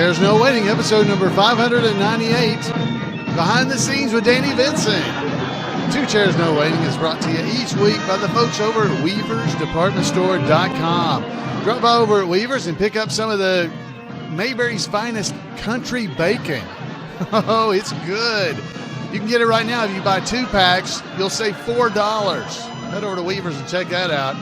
Chairs No Waiting, episode number 598. Behind the Scenes with Danny Vinson. Two Chairs No Waiting is brought to you each week by the folks over at WeaversDepartmentStore.com. Drop by over at Weavers and pick up some of the Mayberry's finest country bacon. Oh, it's good. You can get it right now. If you buy 2 packs, you'll save $4. Head over to Weavers and check that out.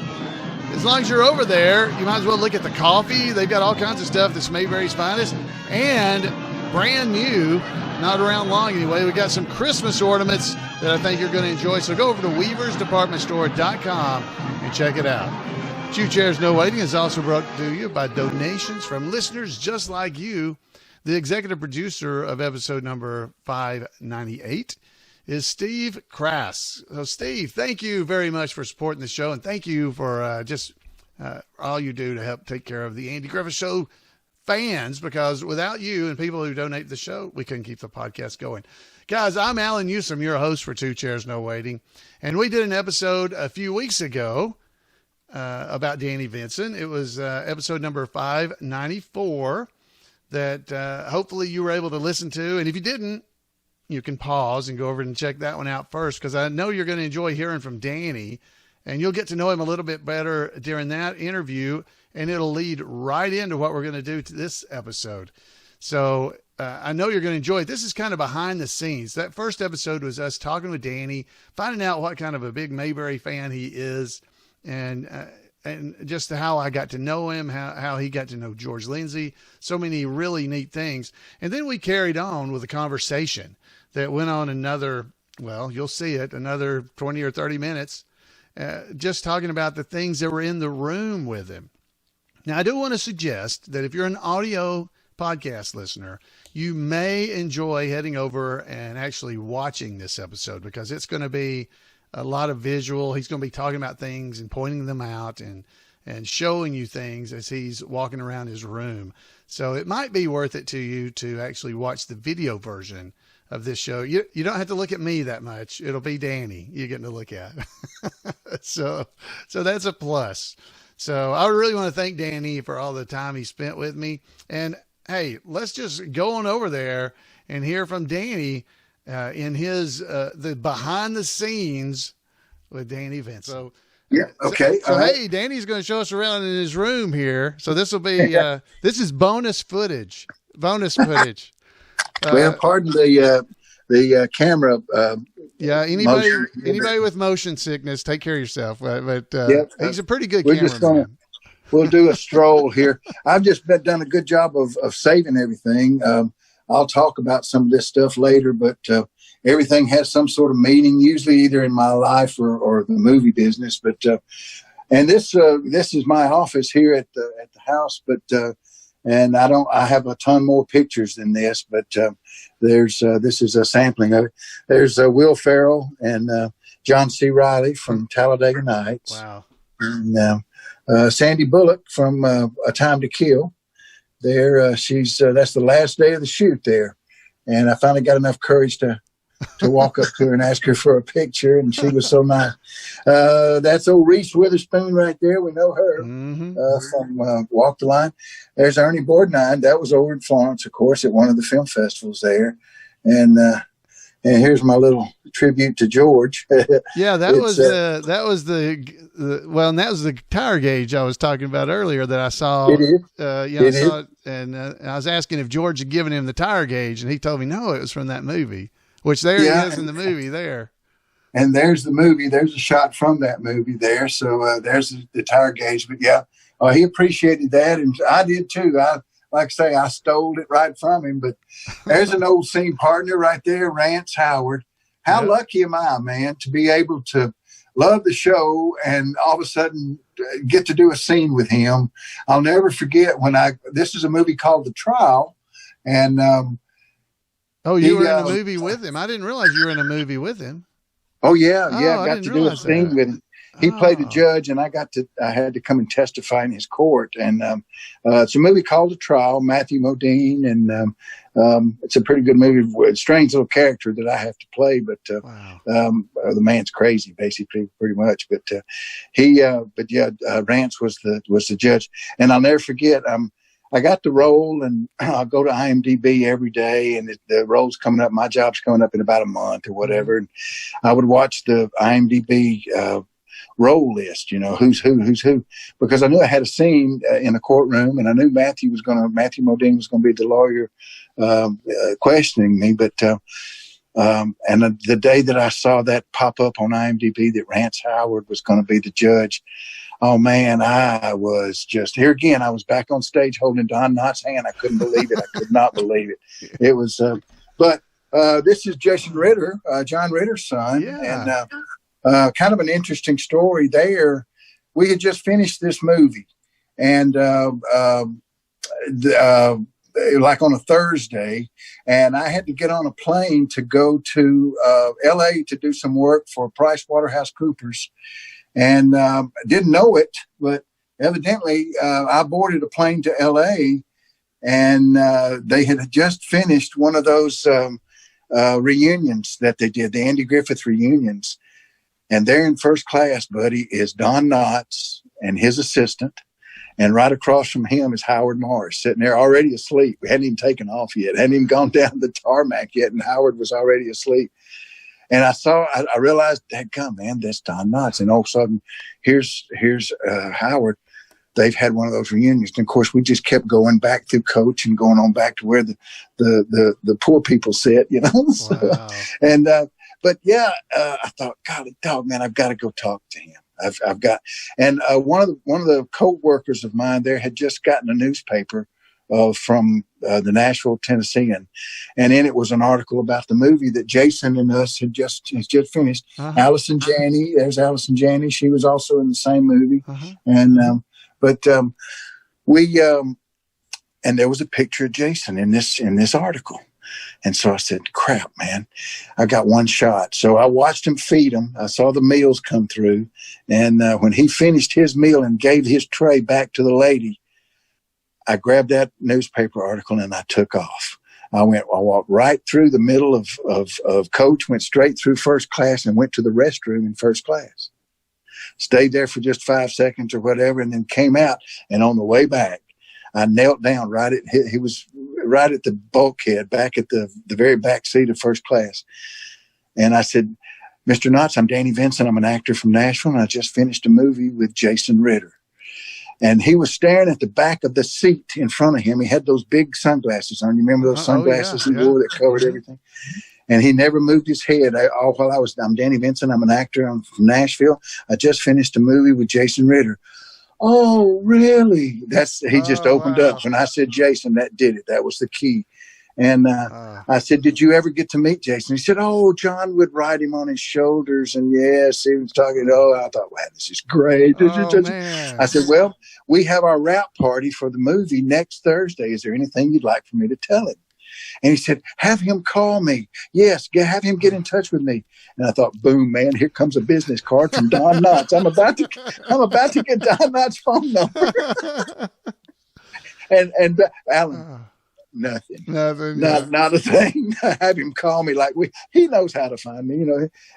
As long as you're over there, you might as well look at the coffee. They've got all kinds of stuff that's Mayberry's finest. And brand new, not around long anyway, we got some Christmas ornaments that I think you're going to enjoy. So go over to WeaversDepartmentStore.com and check it out. Two Chairs No Waiting is also brought to you by donations from listeners just like you. The executive producer of episode number 598 is Steve Crass. So, Steve, thank you very much for supporting the show, and thank you for just all you do to help take care of the Andy Griffith Show fans, because without you and people who donate to the show, we couldn't keep the podcast going. Guys, I'm Alan Newsom, your host for Two Chairs No Waiting, and we did an episode a few weeks ago about Danny Vinson. It was episode number 594 that hopefully you were able to listen to, and if you didn't, you can pause and go over and check that one out first, because I know you're going to enjoy hearing from Danny, and you'll get to know him a little bit better during that interview, and it'll lead right into what we're going to do to this episode. So I know you're going to enjoy it. This is kind of behind the scenes. That first episode was us talking with Danny, finding out what kind of a big Mayberry fan he is, and just how I got to know him, how he got to know George Lindsay, so many really neat things. And then we carried on with a conversation that went on another, well, you'll see it, another 20 or 30 minutes, just talking about the things that were in the room with him. Now, I do want to suggest that if you're an audio podcast listener, you may enjoy heading over and actually watching this episode, because it's going to be a lot of visual. He's going to be talking about things and pointing them out and showing you things as he's walking around his room. So it might be worth it to you to actually watch the video version of this show. You don't have to look at me that much. It'll be Danny you're getting to look at. So that's a plus. So I really want to thank Danny for all the time he spent with me. And hey, let's just go on over there and hear from Danny in his the behind the scenes with Danny Vinson. So yeah, okay. So hey, Danny's going to show us around in his room here. So this will be this is bonus footage. Well, pardon the camera. Yeah, anybody with motion sickness, take care of yourself. But he's a pretty good cameraman. We'll do a stroll here. I've just done a good job of saving everything. I'll talk about some of this stuff later, but everything has some sort of meaning, usually either in my life or the movie business. But and this is my office here at the house, but. And I have a ton more pictures than this, but this is a sampling of it. There's Will Ferrell and John C. Reilly from Talladega Nights. Wow. And Sandy Bullock from A Time to Kill. There, she's that's the last day of the shoot there, and I finally got enough courage to walk up to her and ask her for a picture, and she was so nice. That's old Reese Witherspoon right there. We know her from Walk the Line. There's Ernie Borgnine. That was over in Florence, of course, at one of the film festivals there. And here's my little tribute to George. Yeah, that was the tire gauge I was talking about earlier that I saw. It is. I saw it, and I was asking if George had given him the tire gauge, and he told me no, it was from that movie. Which there he is in the movie there. And there's the movie. There's a shot from that movie there. So there's the tire gauge. But yeah, he appreciated that. And I did too. Like I say, I stole it right from him. But there's an old scene partner right there, Rants Howard. How lucky am I, man, to be able to love the show and all of a sudden get to do a scene with him. I'll never forget this is a movie called The Trial. And, oh, you were in a movie with him. I didn't realize you were in a movie with him. Oh, yeah. I got to do a scene with him. He played a judge, and I had to come and testify in his court. And it's a movie called The Trial, Matthew Modine, and it's a pretty good movie. A strange little character that I have to play, but the man's crazy, basically, pretty much. But Rance was the judge, and I'll never forget. I got the role, and I go to IMDb every day, and the role's coming up. My job's coming up in about a month or whatever. And I would watch the IMDb role list, who's who, because I knew I had a scene in a courtroom, and I knew Matthew Modine was going to be the lawyer questioning me. But and the day that I saw that pop up on IMDb that Rance Howard was going to be the judge, oh man, I was just here again. I was back on stage holding Don Knott's hand. I couldn't believe it. I could not believe it. It was, but this is Jason Ritter, John Ritter's son, and kind of an interesting story there. We had just finished this movie, and like on a Thursday, and I had to get on a plane to go to L.A. to do some work for PricewaterhouseCoopers. And didn't know it, but evidently I boarded a plane to L.A. and they had just finished one of those reunions that they did, the Andy Griffith reunions. And there in first class, buddy, is Don Knotts and his assistant. And right across from him is Howard Morris sitting there already asleep. We hadn't even taken off yet, hadn't even gone down the tarmac yet, and Howard was already asleep. And I realized, dadgum, man, that's Don Knotts. And all of a sudden, here's Howard. They've had one of those reunions. And of course, we just kept going back through Coach and going on back to where the poor people sit, Wow. And, but yeah, I thought, golly dog, man, I've got to go talk to him. I've got, and one of the co-workers of mine there had just gotten a newspaper from the Nashville Tennessean, and in it was an article about the movie that Jason and us had just finished. Allison Janney, there's Allison Janney. She was also in the same movie, and we and there was a picture of Jason in this article. And so I said, crap, man, I got one shot. So I watched him feed him. I saw the meals come through. And when he finished his meal and gave his tray back to the lady, I grabbed that newspaper article and I took off. I walked right through the middle of Coach, went straight through first class and went to the restroom in first class. Stayed there for just 5 seconds or whatever, and then came out. And on the way back, I knelt down he was right at the bulkhead, back at the very back seat of first class. And I said, Mr. Knotts, I'm Danny Vinson. I'm an actor from Nashville, and I just finished a movie with Jason Ritter. And he was staring at the back of the seat in front of him. He had those big sunglasses on. You remember those sunglasses he wore that covered everything? And he never moved his head. I'm Danny Vinson. I'm an actor. I'm from Nashville. I just finished a movie with Jason Ritter. Oh, really? He just opened up. When I said Jason, that did it. That was the key. And I said, did you ever get to meet Jason? He said, oh, John would ride him on his shoulders. And yes, he was talking. I thought, wow, this is great. I said, well, we have our wrap party for the movie next Thursday. Is there anything you'd like for me to tell him? And he said, have him call me. Yes, have him get in touch with me. And I thought, boom, man, here comes a business card from Don Knotts. I'm about to get Don Knotts' phone number. and Alan, nothing. Not a thing. Have him call me he knows how to find me,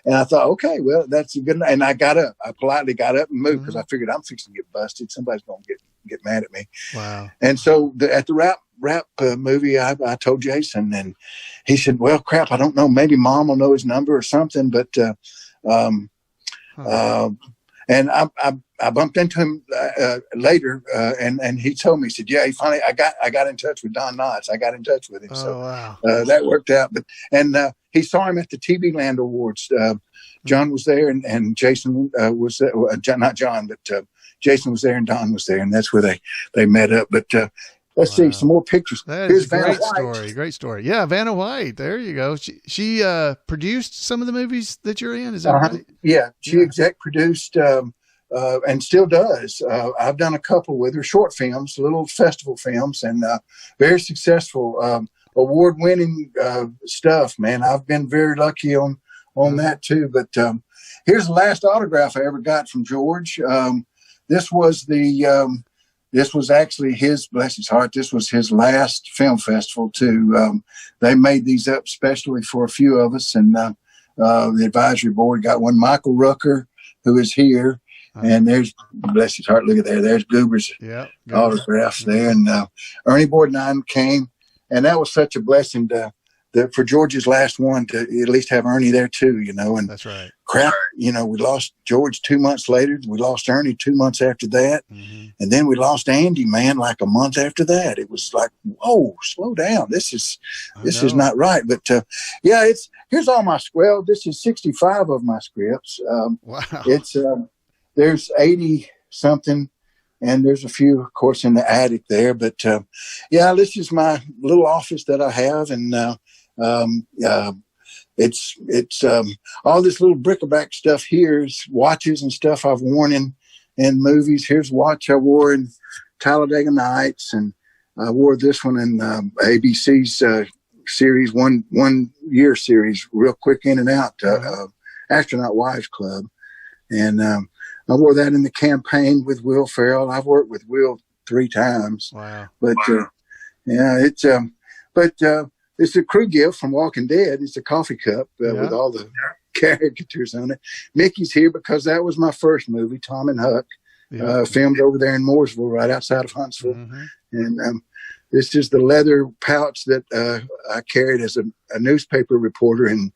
And I thought, okay, well, that's a good enough. And I got up. I politely got up and moved because I figured I'm fixing to get busted. Somebody's going to get mad at me. Wow. And so at the rap movie, I told Jason, and he said, well, crap, I don't know. Maybe Mom will know his number or something. But and I bumped into him later, and he told me, he said, yeah, I got in touch with Don Knotts. I got in touch with him. That worked out. But he saw him at the TV Land Awards. John was there, and Jason was there. Not John, but Jason was there, and Don was there, and that's where they met up. But let's see some more pictures. Here's a great story. Yeah, Vanna White. There you go. She produced some of the movies that you're in. Is that right? Yeah, she exec produced and still does. I've done a couple with her, short films, little festival films, and very successful, award-winning stuff. Man, I've been very lucky on that too. But here's the last autograph I ever got from George. This was actually his, bless his heart, this was his last film festival too. They made these up specially for a few of us, and the advisory board got one. Michael Rucker, who is here, And there's, bless his heart, look at there. There's Goober's autographs there. And Ernie Bourdon came, and that was such a blessing for George's last one to at least have Ernie there too, And that's right. Crap, we lost George 2 months later. We lost Ernie 2 months after that. Mm-hmm. And then we lost Andy, man, like a month after that. It was like, whoa, slow down. This is not right. But here's all my, this is 65 of my scripts. Wow. It's, there's 80 something, and there's a few, of course, in the attic there. But this is my little office that I have, and it's all this little bric-a-brac stuff here is watches and stuff I've worn in movies. Here's a watch I wore in Talladega Nights, and I wore this one in ABC's series, one year series, Real Quick In and Out, Astronaut Wives Club, and I wore that in the campaign with Will Ferrell. I've worked with Will 3 times. Wow. But, it's a crew gift from Walking Dead. It's a coffee cup with all the caricatures on it. Mickey's here because that was my first movie, Tom and Huck, filmed over there in Mooresville, right outside of Huntsville. Mm-hmm. And this is the leather pouch that I carried as a newspaper reporter in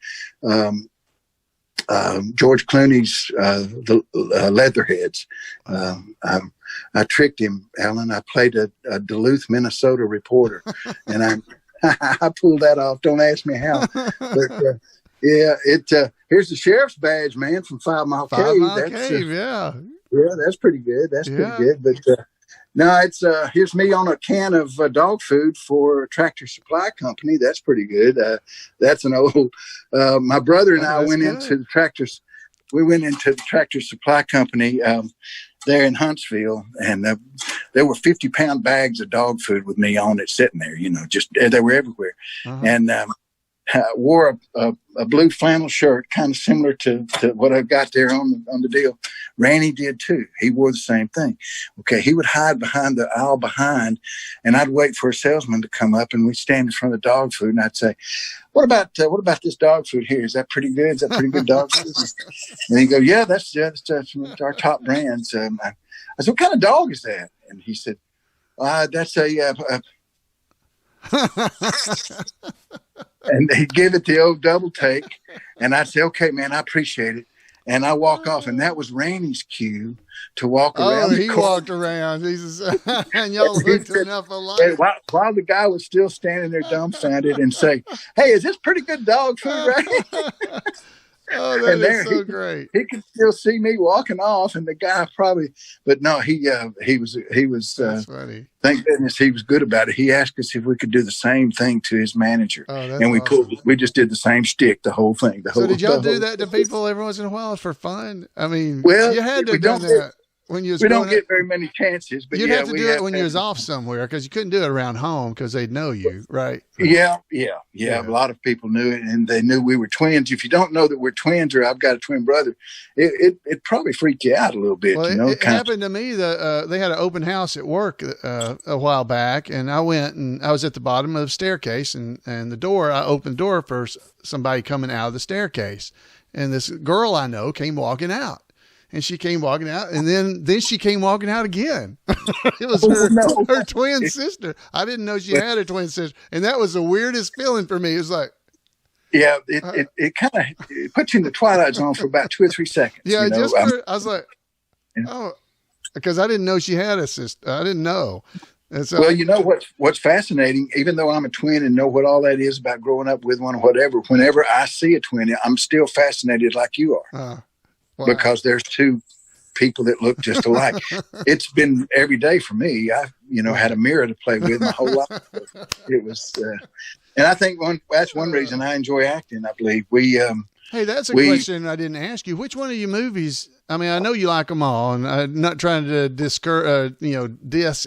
George Clooney's the Leatherheads. I tricked him, Alan. I played a Duluth, Minnesota reporter, and I pulled that off. Don't ask me how. But here's the sheriff's badge, man, from 5 Mile Cave. 5 Mile Cave, yeah, that's pretty good. That's pretty good. But no, it's here's me on a can of dog food for a Tractor Supply Company. That's pretty good. That's an old. My brother and I went into the tractors. We went into the Tractor Supply Company there in Huntsville, and there were 50-pound bags of dog food with me on it, sitting there. Just they were everywhere, and wore a blue flannel shirt, kind of similar to what I've got there on the deal. Randy did too. He wore the same thing. Okay, he would hide behind the aisle behind, and I'd wait for a salesman to come up, and we'd stand in front of the dog food, and I'd say, what about this dog food here? Is that pretty good? Is that pretty good dog food? And he'd go, yeah, that's our top brands. I said, what kind of dog is that? And he said, that's a and he'd give it the old double take, and I'd say, okay, man, I appreciate it. And I walk off, and that was Randy's cue to walk around. Oh, he walked around. And y'all looked enough alike. While the guy was still standing there dumbfounded and say, hey, is this pretty good dog food, right? Oh, that is so great. He could still see me walking off, and the guy probably, but no, he was. That's funny. Thank goodness he was good about it. He asked us if we could do the same thing to his manager, and we awesome. We just did the same shtick, the whole thing. So did y'all do that to people every once in a while for fun? I mean, well, you had to do that. When you was we don't get very many chances, but you'd have to do it when you was off somewhere, because you couldn't do it around home because they'd know you, right? Yeah. A lot of people knew it, and they knew we were twins. If you don't know that we're twins, or I've got a twin brother, it probably freaked you out a little bit. Well, it happened to me. They had an open house at work a while back, and I went, and I was at the bottom of the staircase, and the door, I opened the door for somebody coming out of the staircase, and this girl I know came walking out. And she came walking out, and then she came walking out again. It was her twin sister. I didn't know she had a twin sister, and that was the weirdest feeling for me. It was like, it kind of puts you in the twilight zone for about 2 or 3 seconds. Yeah, I was like, oh, because I didn't know she had a sister. I didn't know. And so, well, what's fascinating, even though I'm a twin and know what all that is about growing up with one or whatever, whenever I see a twin, I'm still fascinated like you are. Wow. Because there's 2 people that look just alike. It's been every day for me. I, had a mirror to play with my whole life. It was, and I think that's one reason I enjoy acting. I believe Hey, that's a question I didn't ask you. Which one of your movies? I mean, I know you like them all, and I'm not trying to diss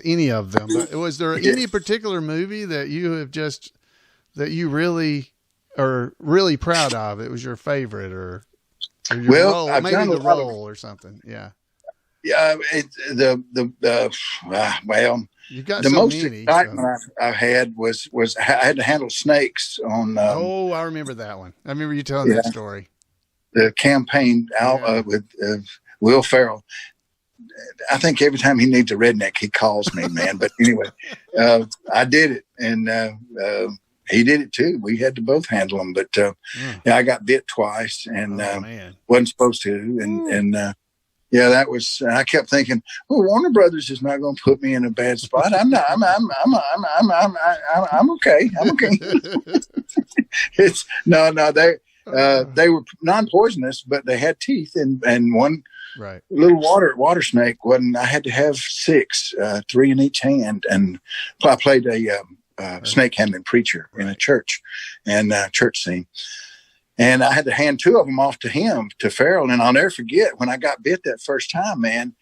any of them. But was there any particular movie that you really are really proud of? It was your favorite, or well, role, maybe the role or something. Yeah. Yeah. You've got the so most many, excitement I had was I had to handle snakes on. I remember that one. I remember you telling that story. The campaign with Will Ferrell. I think every time he needs a redneck, he calls me, man. But anyway, I did it, and he did it too. We had to both handle him. But yeah, I got bit twice, and wasn't supposed to. And yeah, that was. I kept thinking, well, Warner Brothers is not going to put me in a bad spot. I'm not. I'm okay. I'm okay. It's no. They were non-poisonous, but they had teeth, and one little water snake wasn't. I had to have 6, 3 in each hand, and I played a snake handling preacher in a church and church scene, and I had to hand 2 of them off to him, to Farrell. And I'll never forget when I got bit that first time, man.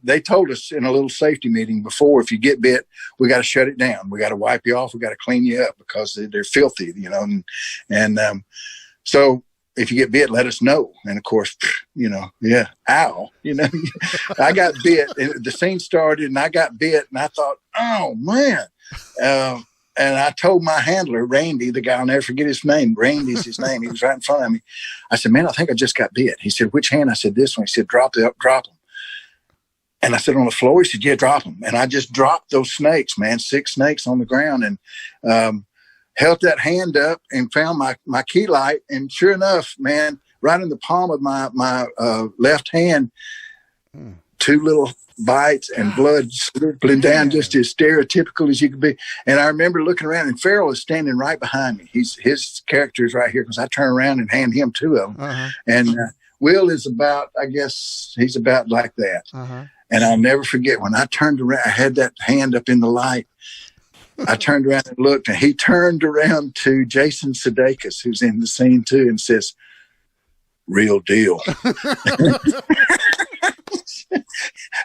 They told us in a little safety meeting before, if you get bit, we got to shut it down. We got to wipe you off. We got to clean you up because they're filthy, you know. And so if you get bit, let us know. And of course, you know, yeah, ow, you know, I got bit. And the scene started, and I got bit, and I thought, oh man. And I told my handler, Randy, the guy, I'll never forget his name. Randy's his name. He was right in front of me. I said, man, I think I just got bit. He said, which hand? I said, this one. He said, drop them. And I said, on the floor? He said, yeah, drop them. And I just dropped those snakes, man, 6 snakes on the ground, and held that hand up and found my key light. And sure enough, man, right in the palm of my left hand, 2 little bites and blood slipping down, just as stereotypical as you could be. And I remember looking around, and Farrell is standing right behind me. His character is right here, because I turn around and hand him 2 of them. And Will is about, I guess he's about like that. And I'll never forget when I turned around, I had that hand up in the light. I turned around and looked, and he turned around to Jason Sudeikis, who's in the scene too, and says, real deal.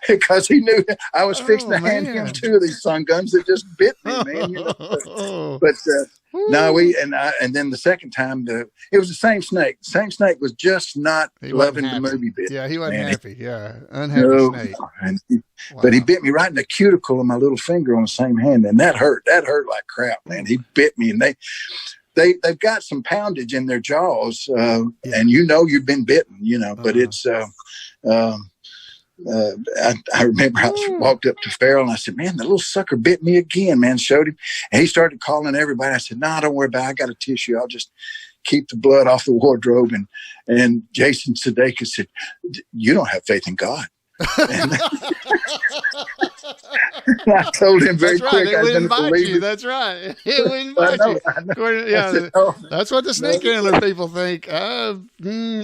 Because he knew I was fixing to hand him 2 of these sun guns that just bit me, man. You know? But no, and then the second time, it was the same snake. The same snake was just not loving the movie bit. Yeah, he wasn't happy. Yeah, unhappy snake. But he bit me right in the cuticle of my little finger on the same hand, and that hurt. That hurt like crap, man. He bit me, and they've got some poundage in their jaws, and you know you've been bitten, you know. But it's I remember I walked up to Farrell, and I said, man, the little sucker bit me again, man. Showed him, and he started calling everybody. I said, no, don't worry about it. I got a tissue. I'll just keep the blood off the wardrobe. And Jason Sudeikis said, you don't have faith in God. And I told him very quick. It would invite you. That's right. It would invite you. Yeah, said, that's what the snake handler people think. I've been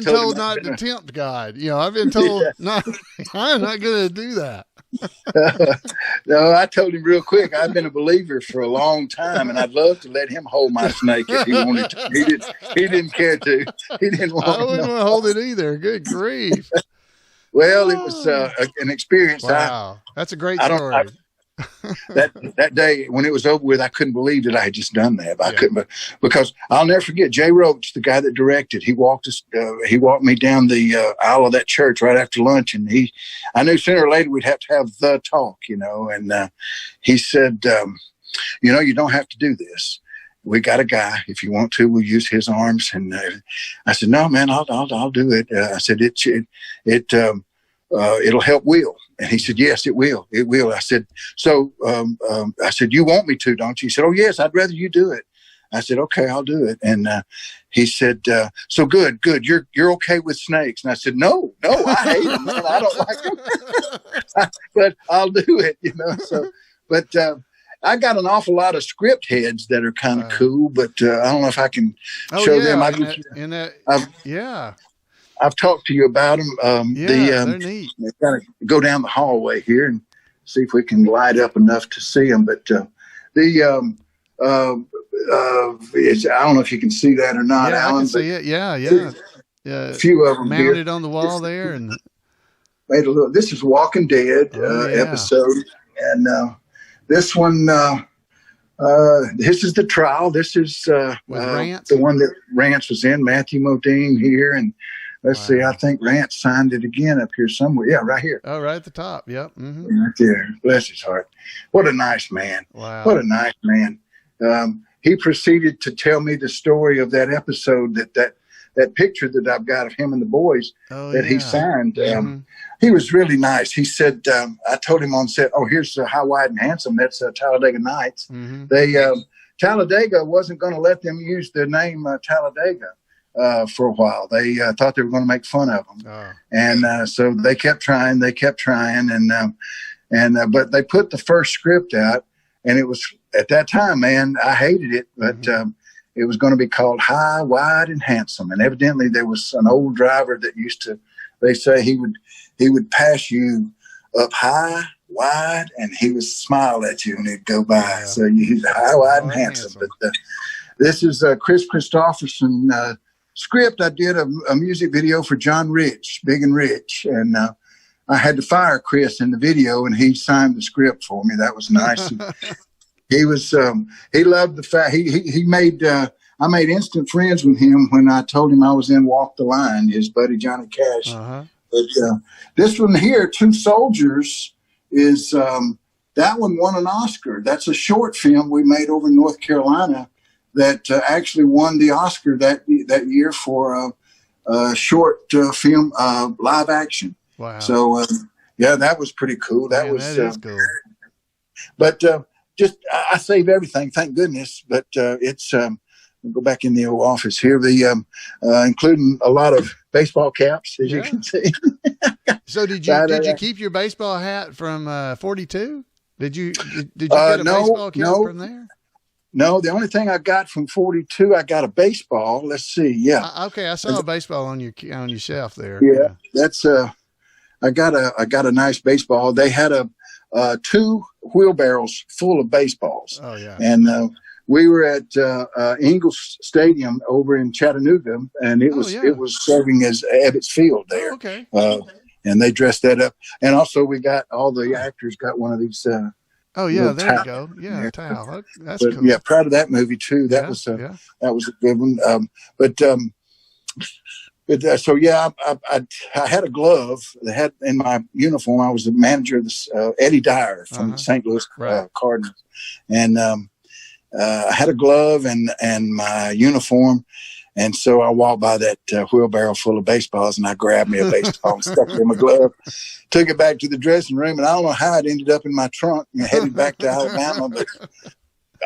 told not to tempt God. You know, I've been told not. I'm not going to do that. No, I told him real quick. I've been a believer for a long time, and I'd love to let him hold my snake if he wanted to. He didn't care to. He didn't want. I wouldn't want to hold it either. Good grief. Well, it was an experience. Wow, that's a great story. That day when it was over with, I couldn't believe that I had just done that. I couldn't, because I'll never forget Jay Roach, the guy that directed. He walked me down the aisle of that church right after lunch, and I knew sooner or later we'd have to have the talk, you know. And he said, you know, you don't have to do this. We got a guy. If you want to, we'll use his arms. And I said, no, man, I'll do it. I said, it'll help Will. And he said, yes, it will. It will. I said, so I said, you want me to, don't you? He said, oh, yes, I'd rather you do it. I said, okay, I'll do it. And he said, so good. You're okay with snakes. And I said, no, I hate them, man. I don't like them. But I'll do it, you know. So, but I got an awful lot of script heads that are kind of cool, but I don't know if I can show them. I've talked to you about them. They're neat. We've got to go down the hallway here and see if we can light up enough to see them. But I don't know if you can see that or not, Alan. I can see it. Yeah. A few of them mounted here on the wall there, and made a little. This is Walking Dead episode, and this one. This is the trial. This is the one that Rants was in. Matthew Modine here, and let's see. I think Rants signed it again up here somewhere. Yeah, right here. Oh, right at the top. Yep. Mm-hmm. Right there. Bless his heart. What a nice man. Wow. What a nice man. He proceeded to tell me the story of that episode that picture that I've got of him and the boys that he signed. He was really nice. He said, I told him on set, oh, here's High, Wide, and Handsome. That's Talladega Nights. They Talladega wasn't going to let them use the name Talladega for a while. They thought they were going to make fun of them. And so they kept trying. But they put the first script out, and it was, at that time, man, I hated it, but it was going to be called High, Wide, and Handsome. And evidently there was an old driver that used to, they say he would pass you up high, wide, and he would smile at you and he'd go by. So he's High, Wide, and Handsome. But this is Chris Christopherson script. I did a music video for John Rich, Big and Rich, and I had to fire Chris in the video, and he signed the script for me. That was nice. He was he loved the fact he made I made instant friends with him when I told him I was in Walk the Line, his buddy Johnny Cash. But this one here, Two Soldiers, is that one won an Oscar. That's a short film we made over in North Carolina that actually won the Oscar that year for a short film live action. Wow. So yeah, that was pretty cool. That is cool. But just I save everything, thank goodness. But it's we'll go back in the old office here. The including a lot of baseball caps, as you can see. So did you keep your baseball hat from 42? Did you get a baseball cap from there? No, the only thing I got from 42, I got a baseball. Let's see. Yeah. Okay, I saw a baseball on your shelf there. Yeah, that's I got a nice baseball. They had 2 wheelbarrows full of baseballs. Oh yeah. And we were at Ingalls Stadium over in Chattanooga, and it was serving as Ebbets Field there. Oh, okay. And they dressed that up, and also we got all the actors got one of these. Oh yeah, there you go. Yeah, towel. That's cool. Yeah, proud of that movie too. That was a good one. So yeah, I had a glove that had in my uniform. I was the manager of this Eddie Dyer from the St. Louis Cardinals, and I had a glove and my uniform. And so I walked by that wheelbarrow full of baseballs, and I grabbed me a baseball and stuck it in my glove, took it back to the dressing room, and I don't know how it ended up in my trunk and headed back to Alabama. But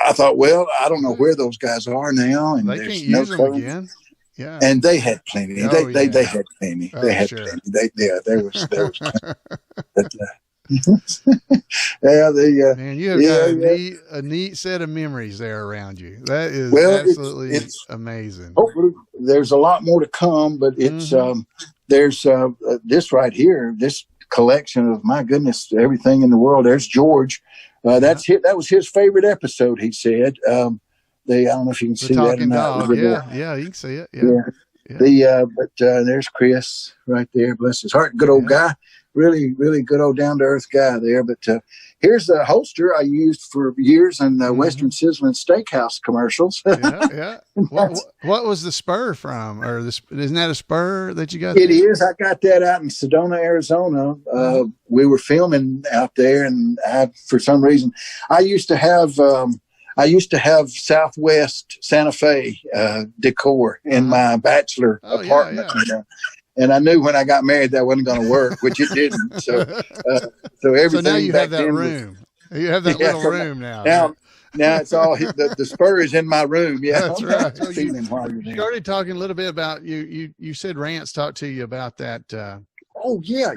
I thought, well, I don't know where those guys are now, and they can't use them again. Yeah, and they had plenty. They had plenty. They had plenty. There was plenty. But, man, you have got a neat set of memories there around you. That is absolutely amazing. Hopefully, there's a lot more to come, but it's there's this right here, this collection of, my goodness, everything in the world. There's George. That was his favorite episode. He said. I don't know if you can see that or not. Yeah, you can see it. Yeah. But there's Chris right there. Bless his heart. Good old guy. Really, really good old down-to-earth guy there. But here's the holster I used for years in the Western Sizzling Steakhouse commercials. Yeah. What was the spur from? Or isn't that a spur that you got? It is. I got that out in Sedona, Arizona. We were filming out there, and for some reason, I used to have Southwest Santa Fe decor in my bachelor apartment. Yeah. And I knew when I got married that wasn't going to work, which it didn't. So everything. So now you have that room. You have that little room now. Now it's all the spur is in my room. Yeah, that's right. So you started talking a little bit about you said Rants talked to you about that. Oh yeah.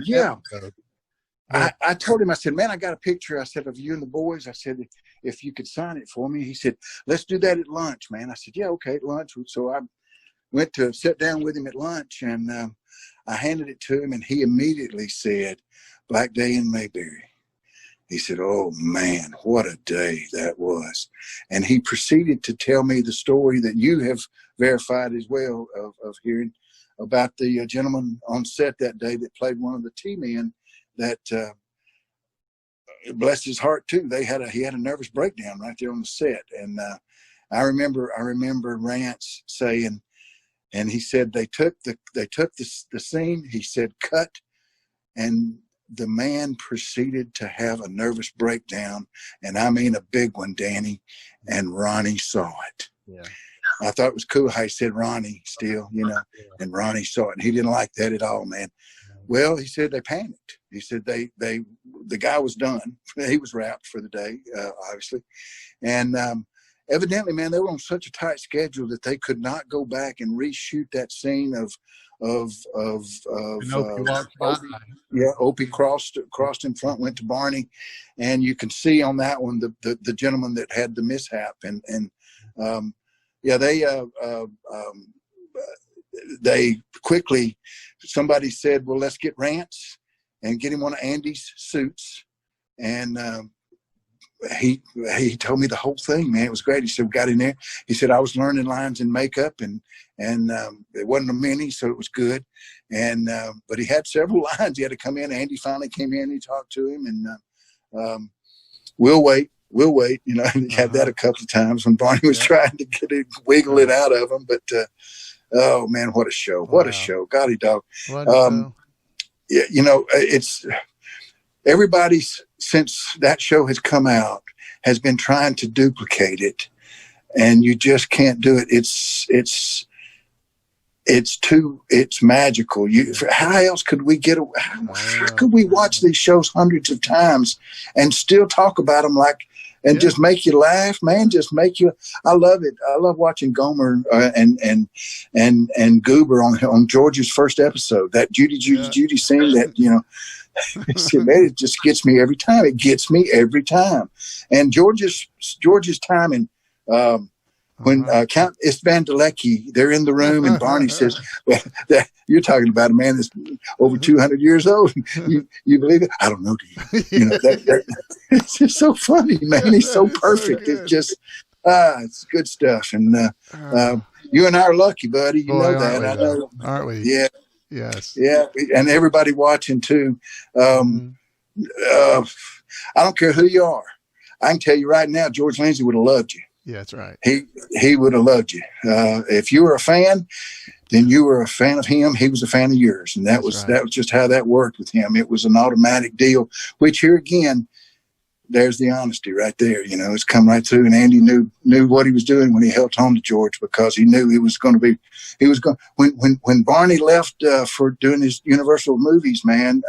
I told him, I said, man, I got a picture. I said, of you and the boys. I said, if you could sign it for me. He said, let's do that at lunch, man. I said, yeah, okay, at lunch. So I went to sit down with him at lunch, and I handed it to him, and he immediately said, Black Day in Mayberry. He said, oh, man, what a day that was. And he proceeded to tell me the story that you have verified as well of hearing about the gentleman on set that day that played one of the T-men that bless his heart too. He had a nervous breakdown right there on the set. And I remember Rants saying, and he said they took the scene. He said cut, and the man proceeded to have a nervous breakdown, and I mean a big one, Danny. And Ronnie saw it. Yeah. I thought it was cool how he said Ronnie still, and Ronnie saw it, and he didn't like that at all, man. Well, he said they panicked. He said the guy was done. He was wrapped for the day, obviously. And evidently, man, they were on such a tight schedule that they could not go back and reshoot that scene of Opie crossed in front, went to Barney, and you can see on that one the gentleman that had the mishap, they quickly, somebody said, well, let's get Rants and get him one of Andy's suits, and he told me the whole thing, man. It was great. He said, we got in there. He said, I was learning lines in makeup, and it wasn't a many, so it was good. And but he had several lines. He had to come in. Andy finally came in. He talked to him, and we'll wait. And he had that a couple of times when Barney was trying to wiggle it out of him. But oh man, what a show! What a show! Golly dog. It's everybody's, since that show has come out, has been trying to duplicate it, and you just can't do it. It's magical. How else could we how could we watch these shows hundreds of times and still talk about them just make you laugh, man? Just make you. I love it. I love watching Gomer and Goober on George's first episode. That Judy scene that it just gets me every time. It gets me every time. And George's timing. When Count Istvan Delecki, they're in the room, and Barney says, well, you're talking about a man that's over 200 years old. You believe it? I don't know, do you? It's just so funny, man. He's so perfect. So it's just, it's good stuff. And you and I are lucky, buddy. You know that. I know. Aren't we? Yeah. Yes. Yeah. And everybody watching, too. I don't care who you are. I can tell you right now, George Lindsay would have loved you. Yeah, that's right. He would have loved you. If you were a fan, then you were a fan of him. He was a fan of yours, and that was just how that worked with him. It was an automatic deal. Which here again, there's the honesty right there. It's come right through. And Andy knew what he was doing when he held on to George, because he knew he was going to be. He was going when Barney left for doing his Universal movies, man.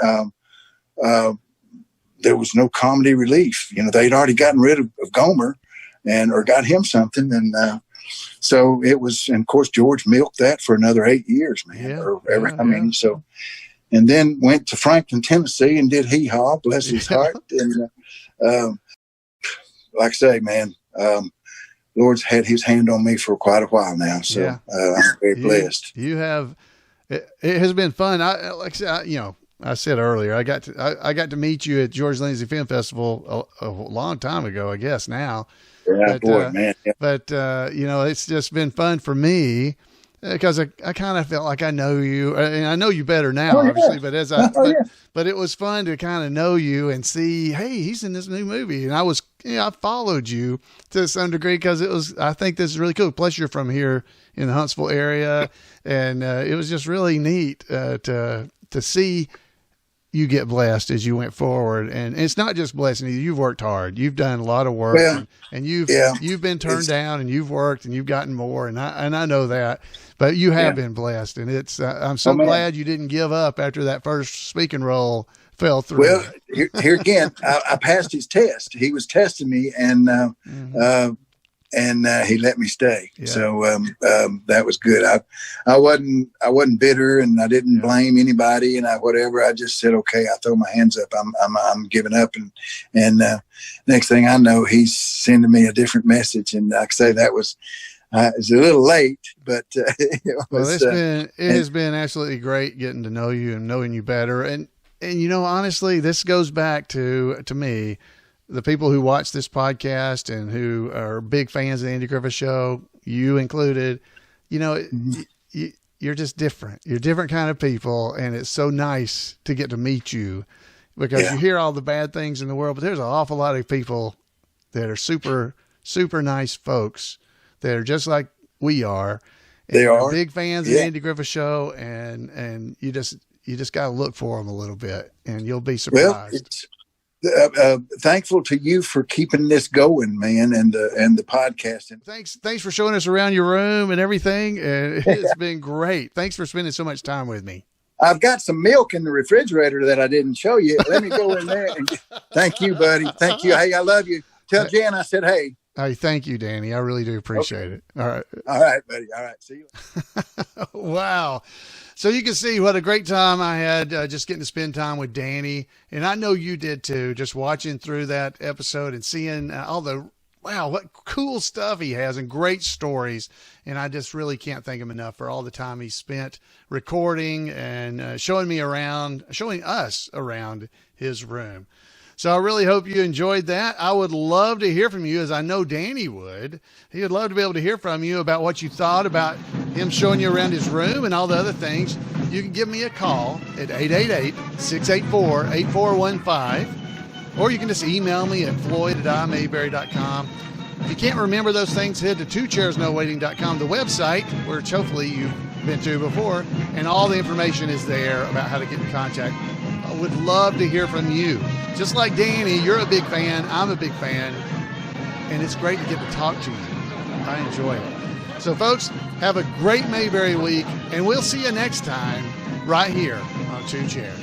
There was no comedy relief. They'd already gotten rid of Gomer. Or got him something, and so it was. And of course, George milked that for another 8 years, man. So, and then went to Franklin, Tennessee, and did Hee Haw, bless his heart. And like I say, man, Lord's had His hand on me for quite a while now, so I'm very blessed. You have. It has been fun. I said earlier, I got to meet you at George Lindsay Film Festival a long time ago, I guess now. Yeah, man. Yeah. But it's just been fun for me because I kind of felt like I know you, and I know you better now, obviously. But but it was fun to kind of know you and see, hey, he's in this new movie, and I followed you to some degree because I think this is really cool. Plus, you're from here in the Huntsville area, and it was just really neat to see you get blessed as you went forward. And it's not just blessing you. You've worked hard. You've done a lot of work, and you've been turned down, and you've worked, and you've gotten more. And I know that, but you have been blessed. And it's, I'm so glad you didn't give up after that first speaking role fell through. Well, here again, I passed his test. He was testing me, and he let me stay. Yeah. So that was good. I wasn't bitter, and I didn't blame anybody, and whatever. I just said, okay, I throw my hands up. I'm giving up, and next thing I know, he's sending me a different message. And like I say, that was it's a little late, but it has been absolutely great getting to know you and knowing you better. And honestly, this goes back to me. The people who watch this podcast and who are big fans of the Andy Griffith Show, you included, you're just different. You're different kind of people, and it's so nice to get to meet you because you hear all the bad things in the world, but there's an awful lot of people that are super, super nice folks that are just like we are. They are big fans of the Andy Griffith Show, and you just got to look for them a little bit, and you'll be surprised. Thankful to you for keeping this going, man, and the podcasting. Thanks for showing us around your room and everything. It's been great. Thanks for spending so much time with me. I've got some milk in the refrigerator that I didn't show you. Let me go in there thank you, buddy. Thank you. Hey, I love you. Tell Jan I said hey. Hey, thank you, Danny. I really do appreciate it. All right. All right, buddy. All right. See you. Wow. So you can see what a great time I had just getting to spend time with Danny. And I know you did too, just watching through that episode and seeing all the, wow, what cool stuff he has and great stories. And I just really can't thank him enough for all the time he spent recording and showing us around his room. So I really hope you enjoyed that. I would love to hear from you, as I know Danny would. He would love to be able to hear from you about what you thought about him showing you around his room and all the other things. You can give me a call at 888-684-8415, or you can just email me at floyd@imayberry.com. If you can't remember those things, head to twochairsnowaiting.com, the website, which hopefully you've been to before, and all the information is there about how to get in contact. I would love to hear from you. Just like Danny, you're a big fan, I'm a big fan, and it's great to get to talk to you. I enjoy it. So folks, have a great Mayberry week, and we'll see you next time right here on Two Chairs.